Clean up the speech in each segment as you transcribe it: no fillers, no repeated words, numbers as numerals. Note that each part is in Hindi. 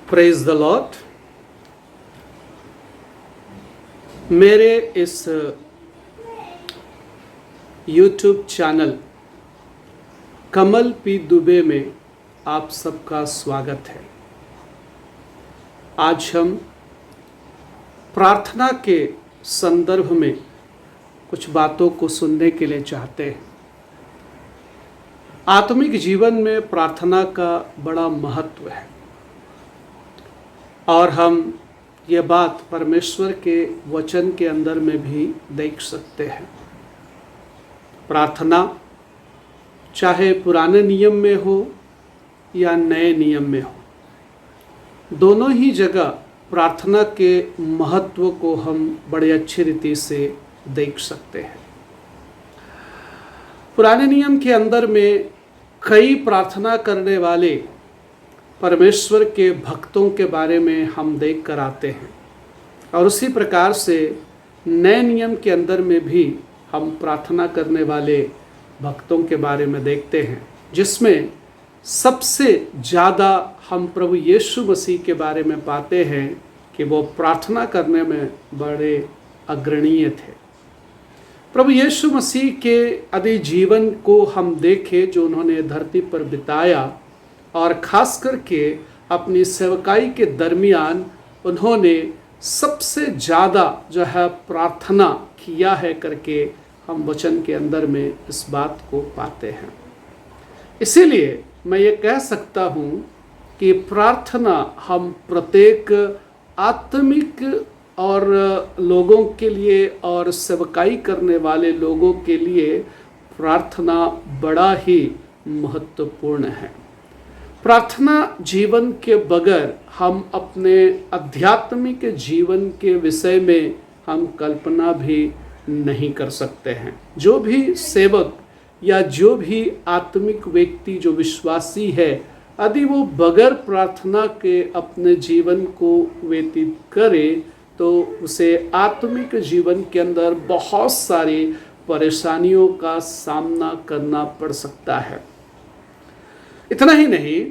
Praise the Lord. मेरे इस यूट्यूब चैनल कमल पी दुबे में आप सबका स्वागत है। आज हम प्रार्थना के संदर्भ में कुछ बातों को सुनने के लिए चाहते हैं। आत्मिक जीवन में प्रार्थना का बड़ा महत्व है और हम ये बात परमेश्वर के वचन के अंदर में भी देख सकते हैं। प्रार्थना चाहे पुराने नियम में हो या नए नियम में हो, दोनों ही जगह प्रार्थना के महत्व को हम बड़े अच्छी रीति से देख सकते हैं। पुराने नियम के अंदर में कई प्रार्थना करने वाले परमेश्वर के भक्तों के बारे में हम देख कर आते हैं और उसी प्रकार से नए नियम के अंदर में भी हम प्रार्थना करने वाले भक्तों के बारे में देखते हैं, जिसमें सबसे ज़्यादा हम प्रभु यीशु मसीह के बारे में पाते हैं कि वो प्रार्थना करने में बड़े अग्रणीय थे। प्रभु यीशु मसीह के आदि जीवन को हम देखें जो उन्होंने धरती पर बिताया और खास करके अपनी सेवकाई के दरमियान उन्होंने सबसे ज़्यादा जो है प्रार्थना किया है करके हम वचन के अंदर में इस बात को पाते हैं। इसीलिए मैं ये कह सकता हूँ कि प्रार्थना हम प्रत्येक आत्मिक और लोगों के लिए और सेवकाई करने वाले लोगों के लिए प्रार्थना बड़ा ही महत्वपूर्ण है। प्रार्थना जीवन के बगैर हम अपने आध्यात्मिक जीवन के विषय में हम कल्पना भी नहीं कर सकते हैं। जो भी सेवक या जो भी आत्मिक व्यक्ति जो विश्वासी है, यदि वो बगैर प्रार्थना के अपने जीवन को व्यतीत करे तो उसे आत्मिक जीवन के अंदर बहुत सारी परेशानियों का सामना करना पड़ सकता है। इतना ही नहीं,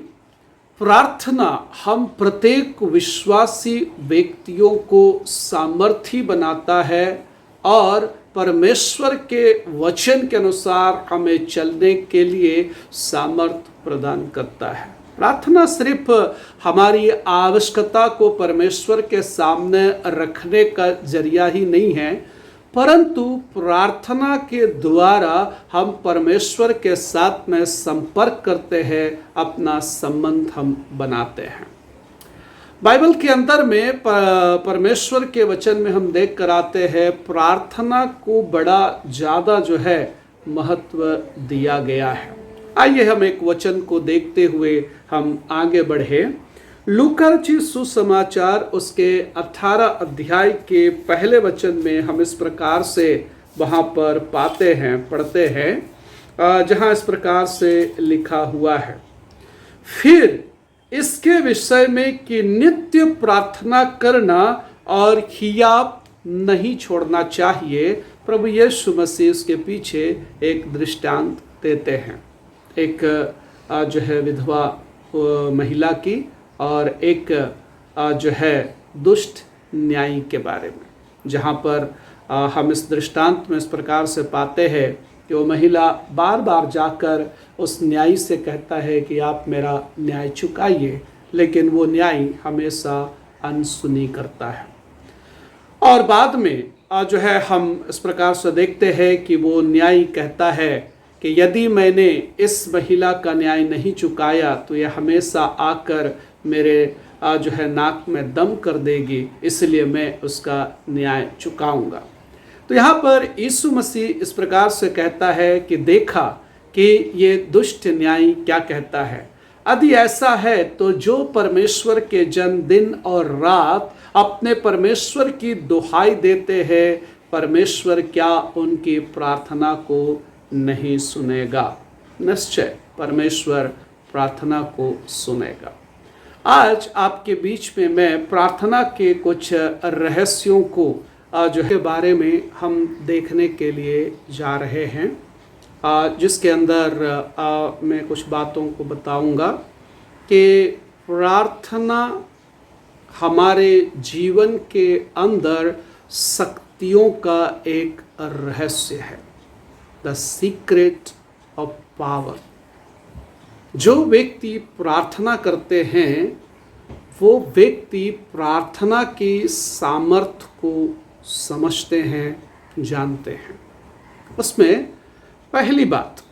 प्रार्थना हम प्रत्येक विश्वासी व्यक्तियों को सामर्थी बनाता है और परमेश्वर के वचन के अनुसार हमें चलने के लिए सामर्थ प्रदान करता है। प्रार्थना सिर्फ हमारी आवश्यकता को परमेश्वर के सामने रखने का जरिया ही नहीं है, परंतु प्रार्थना के द्वारा हम परमेश्वर के साथ में संपर्क करते हैं, अपना संबंध हम बनाते हैं। बाइबल के अंदर में परमेश्वर के वचन में हम देख कर आते हैं प्रार्थना को बड़ा ज़्यादा जो है महत्व दिया गया है। आइए हम एक वचन को देखते हुए हम आगे बढ़े। लूका रचित सुसमाचार उसके 18 अध्याय के पहले वचन में हम इस प्रकार से वहाँ पर पाते हैं, पढ़ते हैं, जहाँ इस प्रकार से लिखा हुआ है, फिर इसके विषय में कि नित्य प्रार्थना करना और हियाव नहीं छोड़ना चाहिए। प्रभु यीशु मसीह उसके पीछे एक दृष्टांत देते हैं, एक जो है विधवा महिला की और एक जो है दुष्ट न्यायी के बारे में, जहाँ पर हम इस दृष्टांत में इस प्रकार से पाते हैं कि वो महिला बार बार जाकर उस न्यायी से कहता है कि आप मेरा न्याय चुकाइए, लेकिन वो न्यायी हमेशा अनसुनी करता है। और बाद में जो है हम इस प्रकार से देखते हैं कि वो न्यायी कहता है कि यदि मैंने इस महिला का न्याय नहीं चुकाया तो यह हमेशा आकर मेरे जो है नाक में दम कर देगी, इसलिए मैं उसका न्याय चुकाऊंगा। तो यहाँ पर यीशु मसीह इस प्रकार से कहता है कि देखा कि ये दुष्ट न्यायी क्या कहता है। यदि ऐसा है तो जो परमेश्वर के जन दिन और रात अपने परमेश्वर की दुहाई देते हैं, परमेश्वर क्या उनकी प्रार्थना को नहीं सुनेगा? निश्चय परमेश्वर प्रार्थना को सुनेगा। आज आपके बीच में मैं प्रार्थना के कुछ रहस्यों को जो के बारे में हम देखने के लिए जा रहे हैं, जिसके अंदर मैं कुछ बातों को बताऊंगा कि प्रार्थना हमारे जीवन के अंदर शक्तियों का एक रहस्य है, द सीक्रेट ऑफ पावर। जो व्यक्ति प्रार्थना करते हैं वो व्यक्ति प्रार्थना की सामर्थ्य को समझते हैं, जानते हैं। उसमें पहली बात,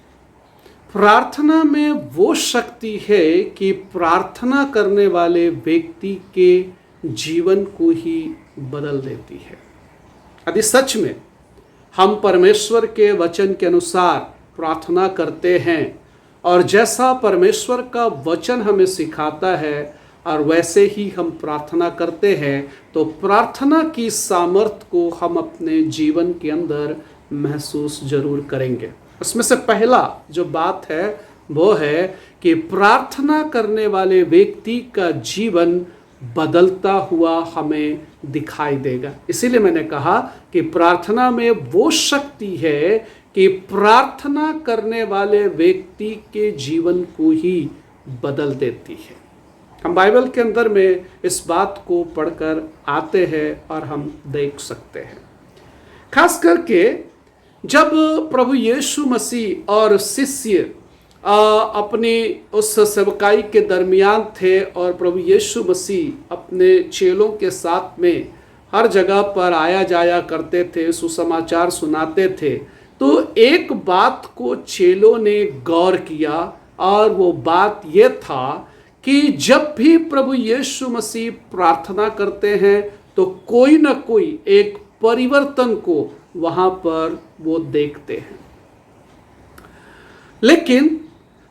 प्रार्थना में वो शक्ति है कि प्रार्थना करने वाले व्यक्ति के जीवन को ही बदल देती है। यदि सच में हम परमेश्वर के वचन के अनुसार प्रार्थना करते हैं और जैसा परमेश्वर का वचन हमें सिखाता है और वैसे ही हम प्रार्थना करते हैं, तो प्रार्थना की सामर्थ्य को हम अपने जीवन के अंदर महसूस जरूर करेंगे। उसमें से पहला जो बात है वो है कि प्रार्थना करने वाले व्यक्ति का जीवन बदलता हुआ हमें दिखाई देगा। इसीलिए मैंने कहा कि प्रार्थना में वो शक्ति है कि प्रार्थना करने वाले व्यक्ति के जीवन को ही बदल देती है। हम बाइबल के अंदर में इस बात को पढ़कर आते हैं और हम देख सकते हैं। खास करके जब प्रभु यीशु मसीह और शिष्य अपनी उस सेवकाई के दरमियान थे और प्रभु यीशु मसीह अपने चेलों के साथ में हर जगह पर आया जाया करते थे, सुसमाचार सुनाते थे, तो एक बात को चेलों ने गौर किया और वो बात ये था कि जब भी प्रभु यीशु मसीह प्रार्थना करते हैं तो कोई ना कोई एक परिवर्तन को वहां पर वो देखते हैं। लेकिन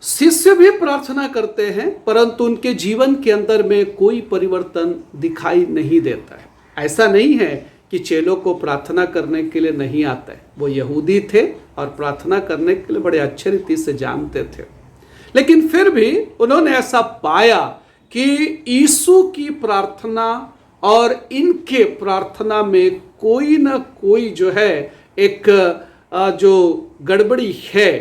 शिष्य भी प्रार्थना करते हैं परंतु उनके जीवन के अंदर में कोई परिवर्तन दिखाई नहीं देता है। ऐसा नहीं है कि चेलों को प्रार्थना करने के लिए नहीं आता है, वो यहूदी थे और प्रार्थना करने के लिए बड़े अच्छे रीति से जानते थे, लेकिन फिर भी उन्होंने ऐसा पाया कि यीशु की प्रार्थना और इनके प्रार्थना में कोई ना कोई जो है एक जो गड़बड़ी है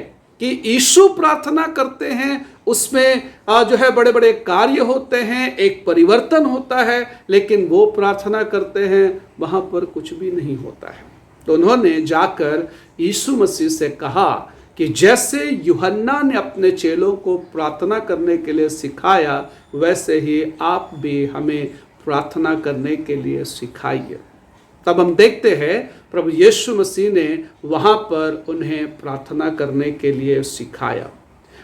कि यीशु प्रार्थना करते हैं उसमें जो है बड़े बड़े कार्य होते हैं, एक परिवर्तन होता है, लेकिन वो प्रार्थना करते हैं वहाँ पर कुछ भी नहीं होता है। तो उन्होंने जाकर यीशु मसीह से कहा कि जैसे यूहन्ना ने अपने चेलों को प्रार्थना करने के लिए सिखाया वैसे ही आप भी हमें प्रार्थना करने के लिए सिखाइए। तब हम देखते हैं प्रभु यीशु मसीह ने वहाँ पर उन्हें प्रार्थना करने के लिए सिखाया।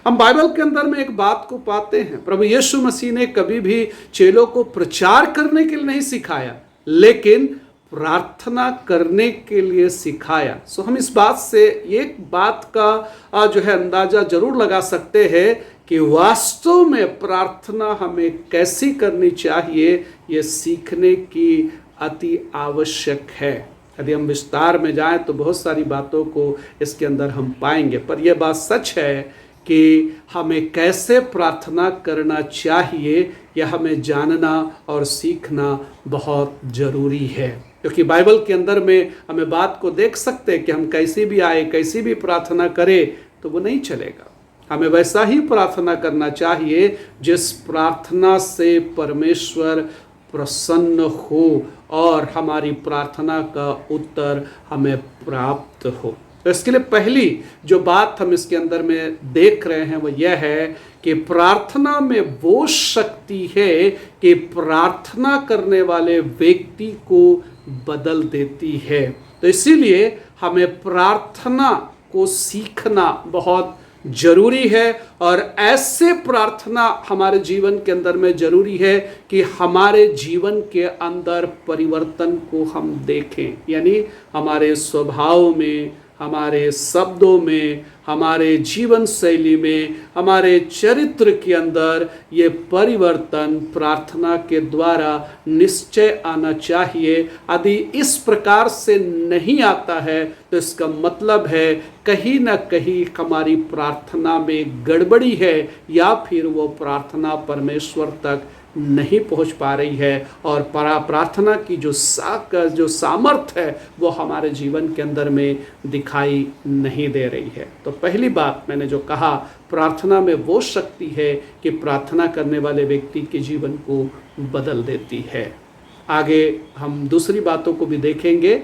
हम बाइबल के अंदर में एक बात को पाते हैं, प्रभु यीशु मसीह ने कभी भी चेलों को प्रचार करने के लिए नहीं सिखाया, लेकिन प्रार्थना करने के लिए सिखाया। सो हम इस बात से एक बात का जो है अंदाजा जरूर लगा सकते हैं कि वास्तव में प्रार्थना हमें कैसी करनी चाहिए, ये सीखने की अति आवश्यक है। यदि हम विस्तार में जाएं तो बहुत सारी बातों को इसके अंदर हम पाएंगे, पर यह बात सच है कि हमें कैसे प्रार्थना करना चाहिए यह हमें जानना और सीखना बहुत ज़रूरी है। क्योंकि बाइबल के अंदर में हमें बात को देख सकते हैं कि हम कैसी भी आए कैसी भी प्रार्थना करें तो वो नहीं चलेगा। हमें वैसा ही प्रार्थना करना चाहिए जिस प्रार्थना से परमेश्वर प्रसन्न हो और हमारी प्रार्थना का उत्तर हमें प्राप्त हो। तो इसके लिए पहली जो बात हम इसके अंदर में देख रहे हैं वो यह है कि प्रार्थना में वो शक्ति है कि प्रार्थना करने वाले व्यक्ति को बदल देती है। तो इसीलिए हमें प्रार्थना को सीखना बहुत जरूरी है और ऐसे प्रार्थना हमारे जीवन के अंदर में जरूरी है कि हमारे जीवन के अंदर परिवर्तन को हम देखें, यानी हमारे स्वभाव में, हमारे शब्दों में, हमारे जीवन शैली में, हमारे चरित्र के अंदर ये परिवर्तन प्रार्थना के द्वारा निश्चय आना चाहिए। यदि इस प्रकार से नहीं आता है तो इसका मतलब है कहीं ना कहीं हमारी प्रार्थना में गड़बड़ी है या फिर वो प्रार्थना परमेश्वर तक नहीं पहुंच पा रही है, और प्रार्थना की जो सामर्थ्य है वो हमारे जीवन के अंदर में दिखाई नहीं दे रही है। तो पहली बात मैंने जो कहा, प्रार्थना में वो शक्ति है कि प्रार्थना करने वाले व्यक्ति के जीवन को बदल देती है। आगे हम दूसरी बातों को भी देखेंगे।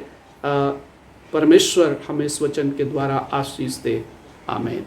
परमेश्वर हमें इस वचन के द्वारा आशीष दे। आमीन।